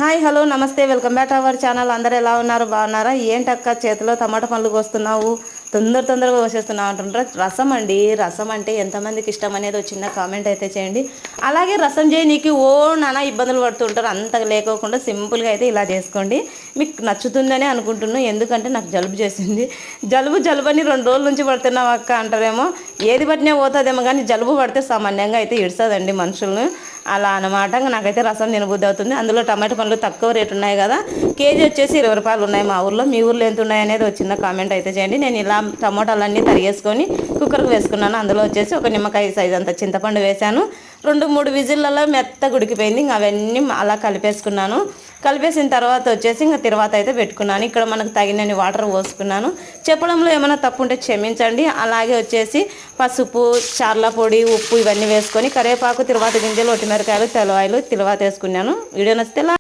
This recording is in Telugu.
హాయ్ హలో నమస్తే welcome back to our channel. అందరూ ఎలా ఉన్నారు? బాగున్నారా? ఏంటక్క చేతిలో టమాటా పండ్లు కోస్తున్నావు, తొందరగా కోసేస్తున్నావు అంటుంటారు. రసం అండి. రసం అంటే ఎంతమందికి ఇష్టం అనేది ఒక చిన్న కామెంట్ అయితే చేయండి. అలాగే రసం చేయనీకి నానా ఇబ్బందులు పడుతుంటారు. అంతగా లేకోకుండా సింపుల్గా అయితే ఇలా చేసుకోండి. మీకు నచ్చుతుందని అనుకుంటున్నాను. ఎందుకంటే నాకు జలుబు చేసింది. జలుబు అని 2 రోజుల నుంచి పడుతున్నావు అక్క అంటారేమో. ఏది పట్టినా పోతుందేమో, కానీ జలుబు పడితే సామాన్యంగా అయితే ఇడుస్తుందండి మనుషులను. అలా అనమాట. నాకైతే రసం తినబుద్ధి అవుతుంది. అందులో టమాటా పండ్లు తక్కువ రేటు ఉన్నాయి కదా, కేజీ వచ్చేసి 20 రూపాయలు ఉన్నాయి మా ఊర్లో. మీ ఊర్లో ఎంత ఉన్నాయి అనేది ఒక చిన్న కామెంట్ అయితే చేయండి. నేను ఇలా టమాటాలన్నీ తరిగేసుకొని కుక్కర్కి వేసుకున్నాను. అందులో వచ్చేసి ఒక నిమ్మకాయ సైజ్ అంత చింతపండు వేశాను. 2-3 విజిల్లలో మెత్తగా ఉడికిపోయింది. ఇంకా అవన్నీ అలా కలిపేసుకున్నాను. కలిపేసిన తర్వాత వచ్చేసి ఇంకా తర్వాత అయితే పెట్టుకున్నాను. ఇక్కడ మనకు తగినన్ని వాటర్ పోసుకున్నాను. చెప్పడంలో ఏమైనా తప్పు ఉంటే క్షమించండి. అలాగే వచ్చేసి పసుపు, చార్ల పొడి, ఉప్పు ఇవన్నీ వేసుకొని కరివేపాకు, తిరువాత గింజలు, ఒట్టిమిరకాయలు, తెల్లవాయలు, తిరువాత వేసుకున్నాను. వీడియో నచ్చితే